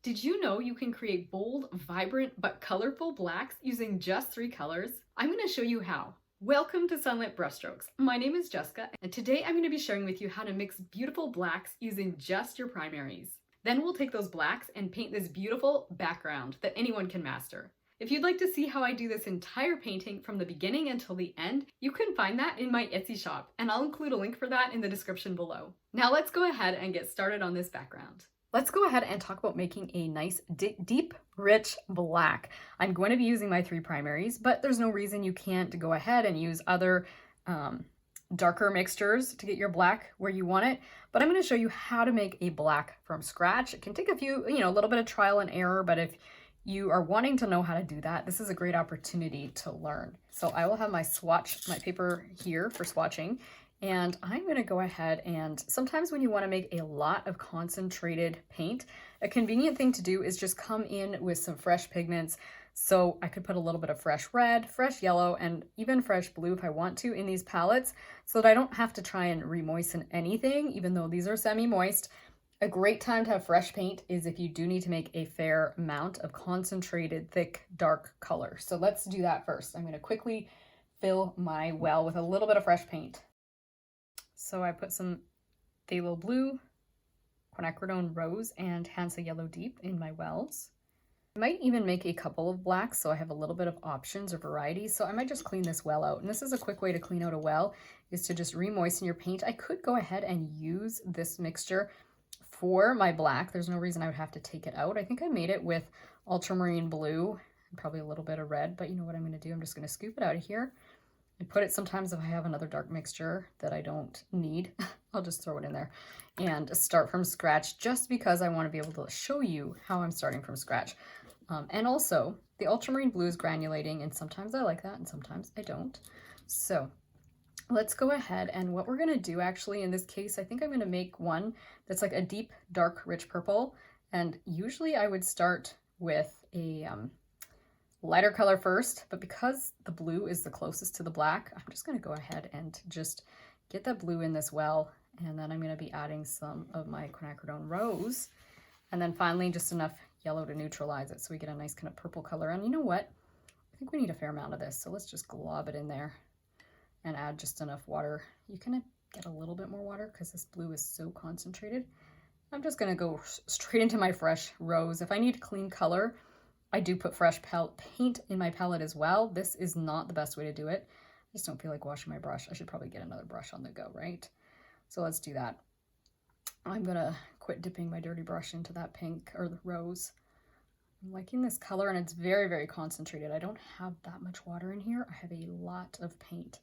Did you know you can create bold, vibrant, but colorful blacks using just 3 colors? I'm going to show you how. Welcome to Sunlit Brushstrokes. My name is Jessica, and today I'm going to be sharing with you how to mix beautiful blacks using just your primaries. Then we'll take those blacks and paint this beautiful background that anyone can master. If you'd like to see how I do this entire painting from the beginning until the end, you can find that in my Etsy shop, and I'll include a link for that in the description below. Now let's go ahead and get started on this background. Let's go ahead and talk about making a nice, deep, rich black. I'm going to be using my 3 primaries, but there's no reason you can't go ahead and use other darker mixtures to get your black where you want it. But I'm going to show you how to make a black from scratch. It can take a little bit of trial and error, but if you are wanting to know how to do that, this is a great opportunity to learn. So I will have my paper here for swatching. And I'm going to go ahead and sometimes when you want to make a lot of concentrated paint, a convenient thing to do is just come in with some fresh pigments. So I could put a little bit of fresh red, fresh yellow, and even fresh blue if I want to in these palettes so that I don't have to try and re-moisten anything, even though these are semi-moist. A great time to have fresh paint is if you do need to make a fair amount of concentrated, thick, dark color. So let's do that first. I'm going to quickly fill my well with a little bit of fresh paint. So I put some phthalo blue, quinacridone rose, and Hansa yellow deep in my wells. I might even make a couple of blacks so I have a little bit of options or variety. So I might just clean this well out. And this is a quick way to clean out a well, is to just re-moisten your paint. I could go ahead and use this mixture for my black. There's no reason I would have to take it out. I think I made it with ultramarine blue and probably a little bit of red, but you know what I'm going to do? I'm just going to scoop it out of here. I put it sometimes if I have another dark mixture that I don't need, I'll just throw it in there and start from scratch just because I want to be able to show you how I'm starting from scratch. And also the ultramarine blue is granulating and sometimes I like that and sometimes I don't. So let's go ahead and what we're going to do actually in this case, I think I'm going to make one that's like a deep, dark, rich purple. And usually I would start with a lighter color first, but because the blue is the closest to the black, I'm just going to go ahead and just get that blue in this well, and then I'm going to be adding some of my quinacridone rose, and then finally just enough yellow to neutralize it so we get a nice kind of purple color. And you know what? I think we need a fair amount of this, so let's just glob it in there and add just enough water. You can get a little bit more water because this blue is so concentrated. I'm just going to go straight into my fresh rose. If I need clean color, I do put fresh paint in my palette as well. This is not the best way to do it. I just don't feel like washing my brush. I should probably get another brush on the go, right? So let's do that. I'm gonna quit dipping my dirty brush into that pink or the rose. I'm liking this color and it's very, very concentrated. I don't have that much water in here. I have a lot of paint.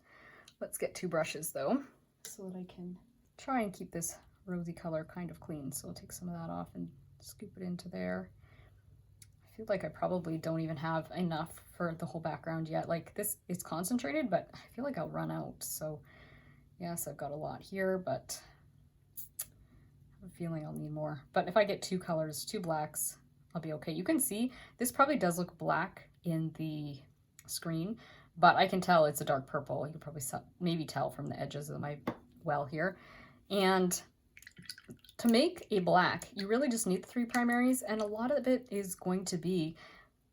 Let's get 2 brushes though, so that I can try and keep this rosy color kind of clean. So I'll take some of that off and scoop it into there. I feel like I probably don't even have enough for the whole background yet. Like this is concentrated, but I feel like I'll run out. So yes, I've got a lot here, but I have a feeling I'll need more. But if I get 2 colors, 2 blacks, I'll be okay. You can see this probably does look black in the screen, but I can tell it's a dark purple. You can probably maybe tell from the edges of my well here. And to make a black, you really just need the 3 primaries, and a lot of it is going to be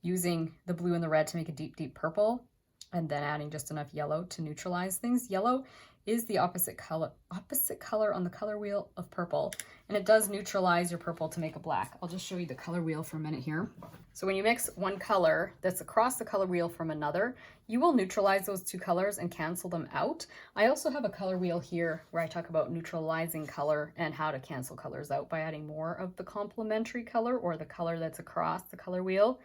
using the blue and the red to make a deep, deep purple, and then adding just enough yellow to neutralize things. Yellow is the opposite color on the color wheel of purple, and it does neutralize your purple to make a black. I'll just show you the color wheel for a minute here. So when you mix one color that's across the color wheel from another, you will neutralize those 2 colors and cancel them out. I also have a color wheel here where I talk about neutralizing color and how to cancel colors out by adding more of the complementary color or the color that's across the color wheel.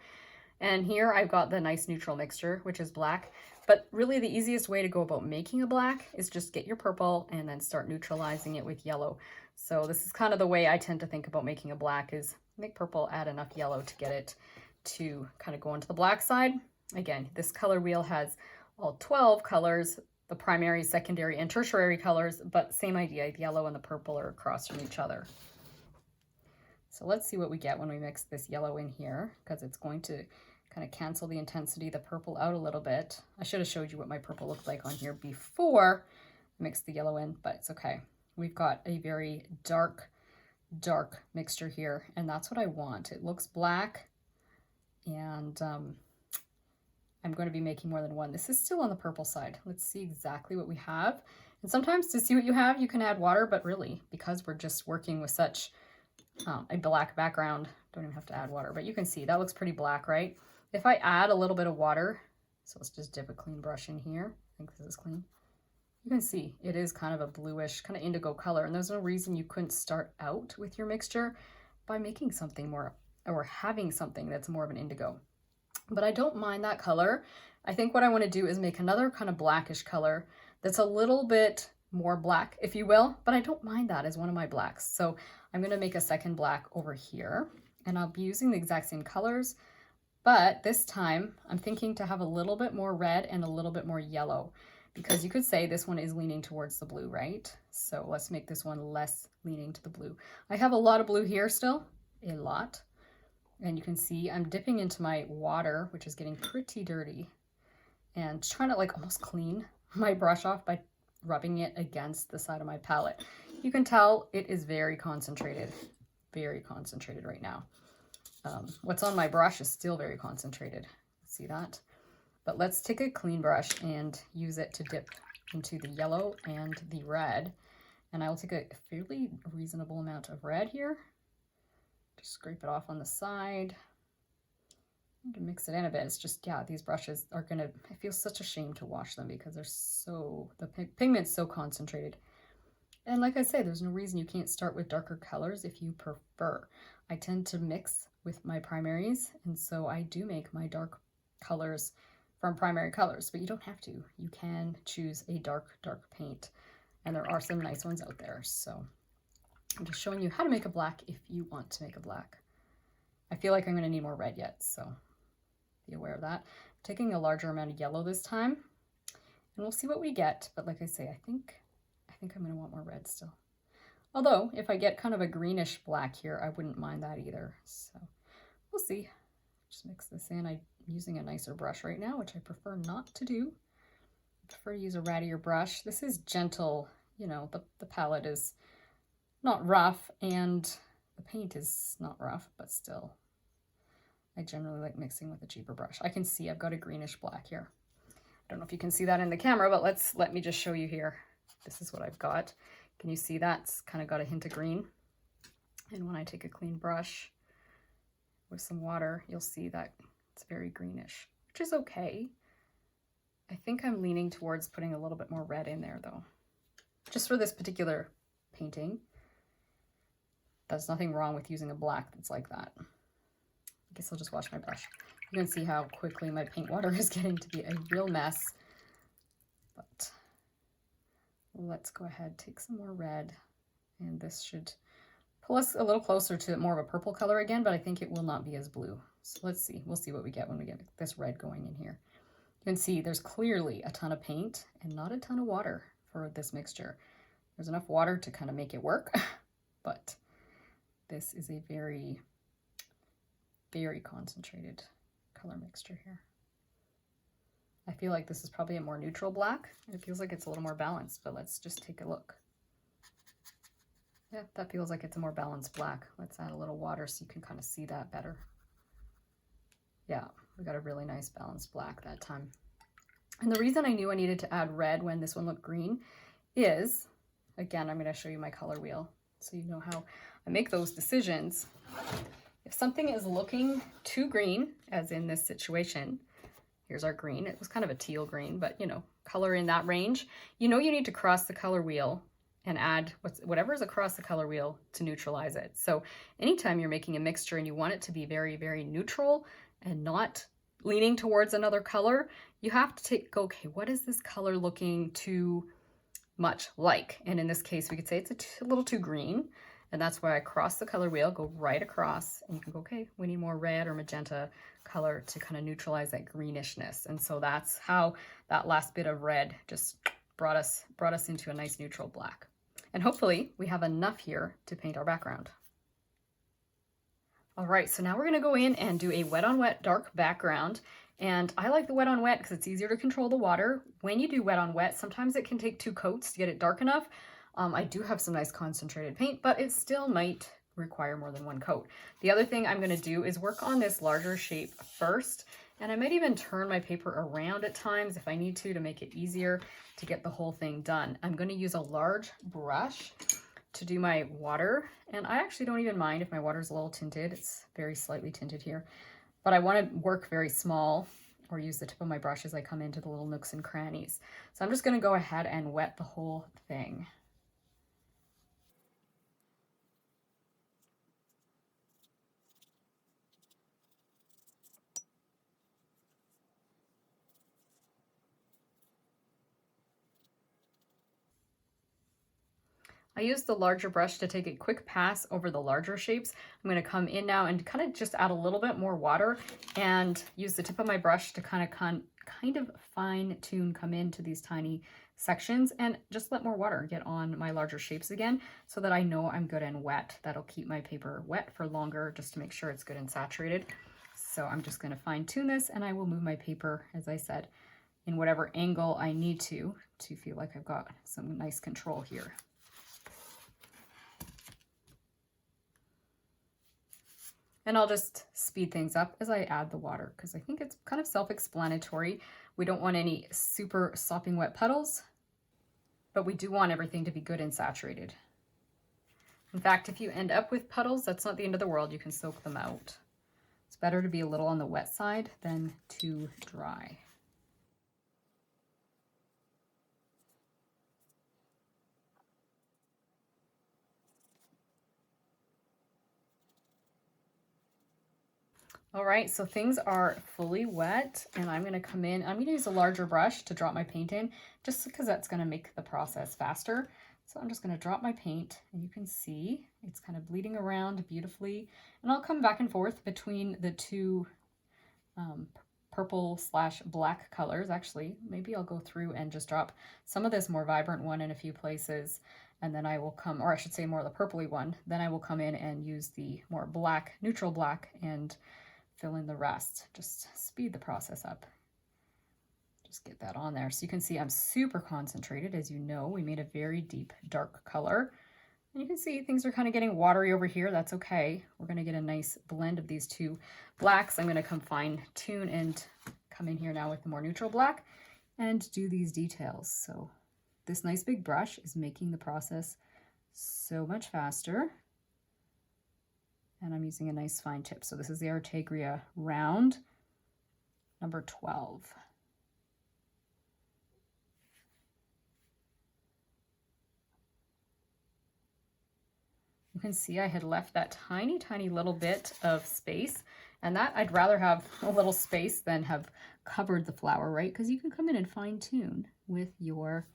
And here I've got the nice neutral mixture, which is black. But really the easiest way to go about making a black is just get your purple and then start neutralizing it with yellow. So this is kind of the way I tend to think about making a black, is make purple, add enough yellow to get it to kind of go into the black side. Again, this color wheel has all 12 colors, the primary, secondary, and tertiary colors, but same idea, the yellow and the purple are across from each other. So let's see what we get when we mix this yellow in here, because it's going to kind of cancel the intensity of the purple out a little bit. I should have showed you what my purple looked like on here before I mixed the yellow in, but it's okay. We've got a very dark dark mixture here, and that's what I want. It looks black, and I'm going to be making more than one. This is still on the purple side. Let's see exactly what we have. And sometimes to see what you have, you can add water, but really, because we're just working with such a black background, don't even have to add water, but you can see that looks pretty black, right? If I add a little bit of water, so let's just dip a clean brush in here. I think this is clean. You can see it is kind of a bluish, kind of indigo color, and there's no reason you couldn't start out with your mixture by making something more, or having something that's more of an indigo. But I don't mind that color. I think what I want to do is make another kind of blackish color that's a little bit more black, if you will, but I don't mind that as one of my blacks. So I'm going to make a second black over here, and I'll be using the exact same colors, but this time I'm thinking to have a little bit more red and a little bit more yellow, because you could say this one is leaning towards the blue, right? So let's make this one less leaning to the blue. I have a lot of blue here still, a lot. And you can see I'm dipping into my water, which is getting pretty dirty, and trying to like almost clean my brush off by rubbing it against the side of my palette. You can tell it is very concentrated right now. What's on my brush is still very concentrated. See that? But let's take a clean brush and use it to dip into the yellow and the red. And I will take a fairly reasonable amount of red here. Just scrape it off on the side. You can mix it in a bit. It's just, yeah, these brushes are gonna, I feel such a shame to wash them because they're so, the pigment's so concentrated. And like I say, there's no reason you can't start with darker colors if you prefer. I tend to mix with my primaries, and so I do make my dark colors from primary colors, but you don't have to. You can choose a dark paint, and there are some nice ones out there. So I'm just showing you how to make a black if you want to make a black. I feel like I'm going to need more red yet, so be aware of that. I'm taking a larger amount of yellow this time, and we'll see what we get. But like I say, I think I'm going to want more red still. Although, if I get kind of a greenish black here, I wouldn't mind that either. So we'll see. Just mix this in. I'm using a nicer brush right now, which I prefer not to do. I prefer to use a rattier brush. This is gentle. You know, the palette is not rough, and the paint is not rough, but still, I generally like mixing with a cheaper brush. I can see I've got a greenish black here. I don't know if you can see that in the camera, but let me just show you here. This is what I've got. Can you see that? It's kind of got a hint of green. And when I take a clean brush with some water, you'll see that it's very greenish, which is okay. I think I'm leaning towards putting a little bit more red in there though, just for this particular painting. There's nothing wrong with using a black that's like that. I guess I'll just wash my brush. You can see how quickly my paint water is getting to be a real mess. But let's go ahead, take some more red, and this should pull us a little closer to more of a purple color again, but I think it will not be as blue. So let's see. We'll see what we get when we get this red going in here. You can see there's clearly a ton of paint and not a ton of water for this mixture. There's enough water to kind of make it work, but this is a very, very concentrated color mixture here. I feel like this is probably a more neutral black. It feels like it's a little more balanced, but let's just take a look. Yeah, that feels like it's a more balanced black. Let's add a little water so you can kind of see that better. Yeah, we got a really nice balanced black that time. And the reason I knew I needed to add red when this one looked green is, again, I'm going to show you my color wheel so you know how I make those decisions. If something is looking too green, as in this situation, here's our green. It was kind of a teal green, but you know, color in that range. You know you need to cross the color wheel and add whatever is across the color wheel to neutralize it. So anytime you're making a mixture and you want it to be very, very neutral and not leaning towards another color, you have to go, okay, what is this color looking too much like? And in this case, we could say it's a little too green. And that's why I cross the color wheel, go right across, and you can go, okay, we need more red or magenta color to kind of neutralize that greenishness. And so that's how that last bit of red just brought us into a nice neutral black. And hopefully we have enough here to paint our background. All right, so now we're gonna go in and do a wet on wet dark background. And I like the wet on wet because it's easier to control the water. When you do wet on wet, sometimes it can take 2 coats to get it dark enough. I do have some nice concentrated paint, but it still might require more than one coat. The other thing I'm going to do is work on this larger shape first, and I might even turn my paper around at times if I need to make it easier to get the whole thing done. I'm going to use a large brush to do my water, and I actually don't even mind if my water is a little tinted. It's very slightly tinted here, but I want to work very small or use the tip of my brush as I come into the little nooks and crannies. So I'm just going to go ahead and wet the whole thing. I used the larger brush to take a quick pass over the larger shapes. I'm going to come in now and kind of just add a little bit more water and use the tip of my brush to kind of fine tune, come into these tiny sections and just let more water get on my larger shapes again so that I know I'm good and wet. That'll keep my paper wet for longer just to make sure it's good and saturated. So I'm just going to fine tune this, and I will move my paper, as I said, in whatever angle I need to feel like I've got some nice control here. And I'll just speed things up as I add the water because I think it's kind of self-explanatory. We don't want any super sopping wet puddles, but we do want everything to be good and saturated. In fact, if you end up with puddles, that's not the end of the world. You can soak them out. It's better to be a little on the wet side than too dry. All right, so things are fully wet, and I'm going to come in. I'm going to use a larger brush to drop my paint in just because that's going to make the process faster. So I'm just going to drop my paint, and you can see it's kind of bleeding around beautifully. And I'll come back and forth between the two purple/black colors. Actually, maybe I'll go through and just drop some of this more vibrant one in a few places, and then I will come, or I should say more the purpley one, then I will come in and use the more black, neutral black, and fill in the rest. Just speed the process up. Just get that on there. So you can see I'm super concentrated. As you know, we made a very deep dark color. And you can see things are kind of getting watery over here. That's okay. We're going to get a nice blend of these two blacks. I'm going to come fine tune and come in here now with the more neutral black and do these details. So this nice big brush is making the process so much faster. And I'm using a nice fine tip. So this is the Artegria round number 12. You can see I had left that tiny, tiny little bit of space, and that I'd rather have a little space than have covered the flower, right? Because you can come in and fine tune with your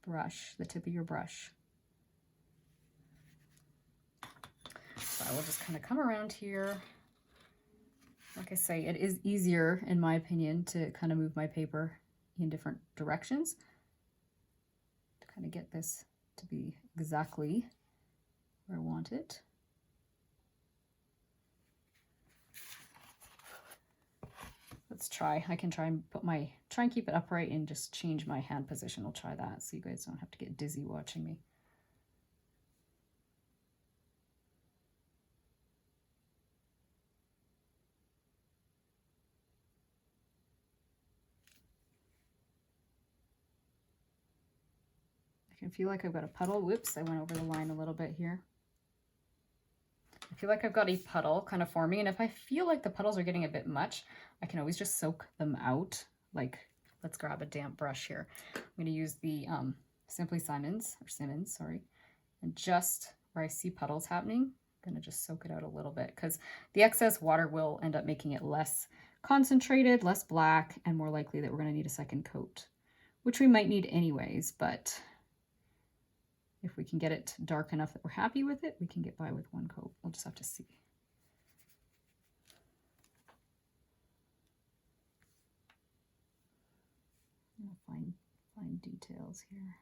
brush, the tip of your brush. So I will just kind of come around here. Like I say, it is easier, in my opinion, to kind of move my paper in different directions to kind of get this to be exactly where I want it. Let's try. I can try and try and keep it upright and just change my hand position. I'll try that so you guys don't have to get dizzy watching me. I feel like I've got a puddle. Whoops, I went over the line a little bit here. I feel like I've got a puddle kind of forming, and if I feel like the puddles are getting a bit much, I can always just soak them out. Like, let's grab a damp brush here. I'm going to use the Simply Simmons, sorry, and just where I see puddles happening, I'm going to just soak it out a little bit because the excess water will end up making it less concentrated, less black, and more likely that we're going to need a second coat, which we might need anyways, but if we can get it dark enough that we're happy with it, we can get by with one coat. We'll just have to see. Fine details here.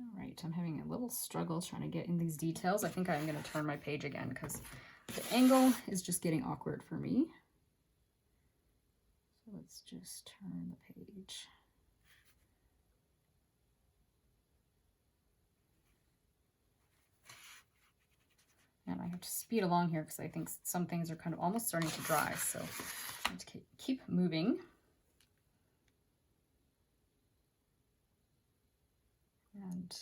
All right, I'm having a little struggle trying to get in these details. I think I'm going to turn my page again because the angle is just getting awkward for me. So let's just turn the page. And I have to speed along here because I think some things are kind of almost starting to dry. So I have to keep moving. And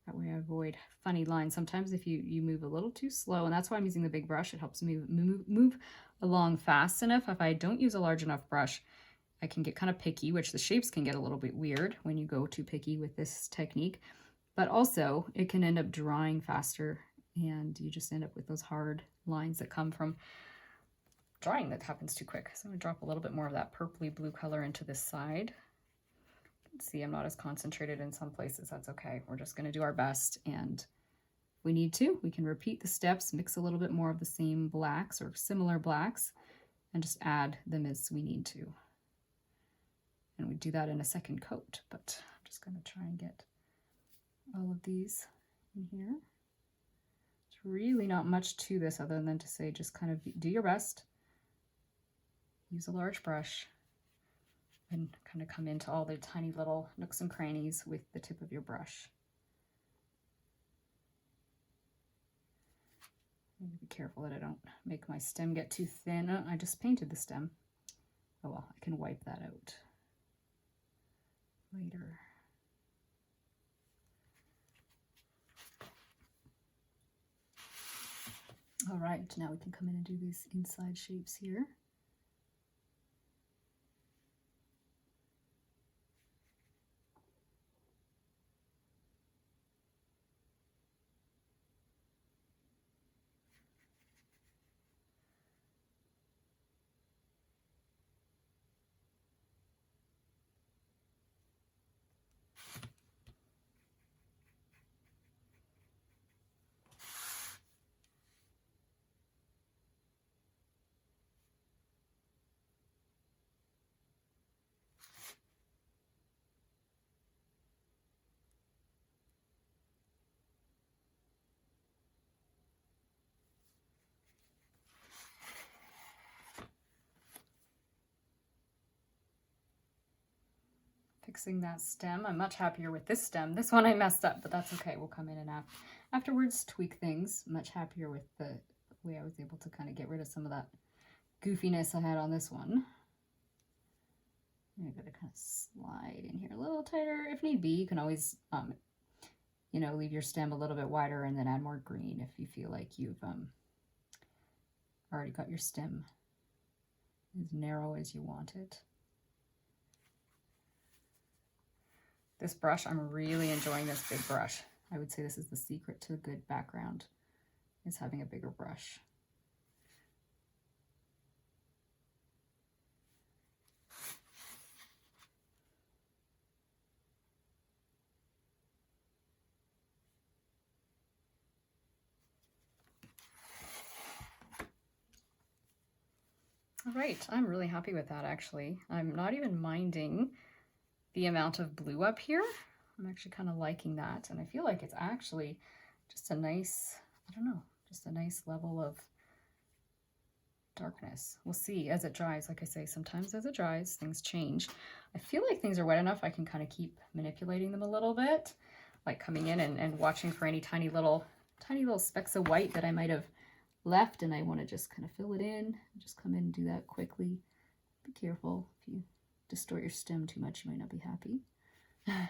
that way I avoid funny lines. Sometimes if you move a little too slow, and that's why I'm using the big brush, it helps me move along fast enough. If I don't use a large enough brush, I can get kind of picky, which the shapes can get a little bit weird when you go too picky with this technique. But also it can end up drying faster and you just end up with those hard lines that come from drying that happens too quick. So I'm going to drop a little bit more of that purpley blue color into this side. See, I'm not as concentrated in some places. That's okay. We're just going to do our best, and if we need to, we can repeat the steps, mix a little bit more of the same blacks or similar blacks, and just add them as we need to. And we do that in a second coat, but I'm just going to try and get all of these in here. It's really not much to this other than to say just kind of do your best, use a large brush, and kind of come into all the tiny little nooks and crannies with the tip of your brush. I need to be careful that I don't make my stem get too thin. Oh, I just painted the stem. Oh well, I can wipe that out later. All right, now we can come in and do these inside shapes here. Fixing that stem. I'm much happier with this stem. This one I messed up, but that's okay. We'll come in and afterwards tweak things. Much happier with the way I was able to kind of get rid of some of that goofiness I had on this one. I'm going to kind of slide in here a little tighter if need be. You can always, you know, leave your stem a little bit wider and then add more green if you feel like you've already got your stem as narrow as you want it. This brush, I'm really enjoying this big brush. I would say this is the secret to a good background, is having a bigger brush. All right, I'm really happy with that actually. I'm not even minding the amount of blue up here. I'm actually kind of liking that, and I feel like it's actually just a nice, I don't know, just a nice level of darkness. We'll see as it dries. Like I say, sometimes as it dries, things change. I feel like things are wet enough. I can kind of keep manipulating them a little bit, like coming in and watching for any tiny little specks of white that I might have left, and I want to just kind of fill it in. Just come in and do that quickly. Be careful. If you distort your stem too much, you might not be happy. I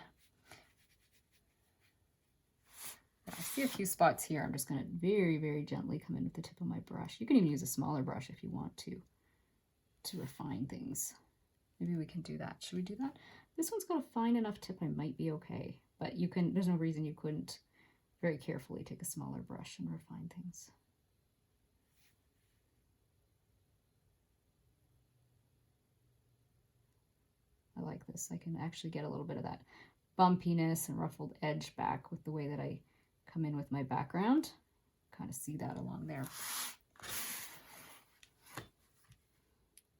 see a few spots here. I'm just going to very, very gently come in with the tip of my brush. You can even use a smaller brush if you want to refine things. Maybe we can do that. Should we do that? This one's got a fine enough tip. I might be okay, but you can, there's no reason you couldn't very carefully take a smaller brush and refine things. I like this. I can actually get a little bit of that bumpiness and ruffled edge back with the way that I come in with my background. Kind of see that along there. I'll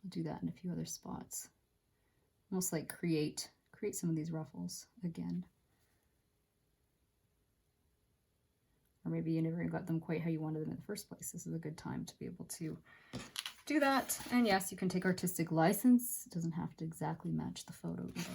do that in a few other spots. Almost like create some of these ruffles again. maybe you never got them quite how you wanted them in the first place. This is a good time to be able to do that. And yes, you can take artistic license. It doesn't have to exactly match the photo either.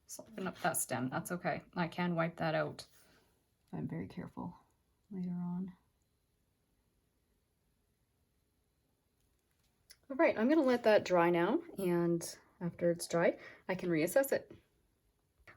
Soften up that stem. That's okay. I can wipe that out if I'm very careful later on. All right, I'm going to let that dry now, and after it's dry, I can reassess it.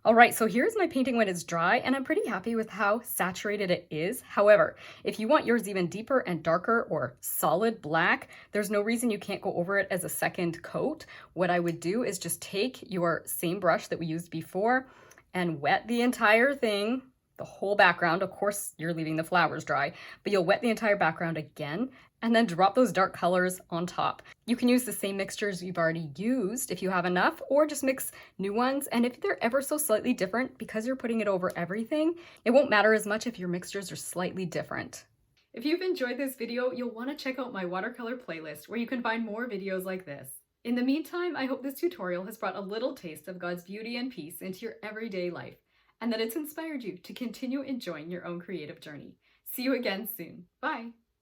All right, so here's my painting when it's dry, and I'm pretty happy with how saturated it is. However, if you want yours even deeper and darker or solid black, there's no reason you can't go over it as a second coat. What I would do is just take your same brush that we used before and wet the entire thing, the whole background. Of course, you're leaving the flowers dry, but you'll wet the entire background again and then drop those dark colors on top. You can use the same mixtures you've already used if you have enough, or just mix new ones. And if they're ever so slightly different, because you're putting it over everything, it won't matter as much if your mixtures are slightly different. If you've enjoyed this video, you'll want to check out my watercolor playlist where you can find more videos like this. In the meantime, I hope this tutorial has brought a little taste of God's beauty and peace into your everyday life, and that it's inspired you to continue enjoying your own creative journey. See you again soon. Bye.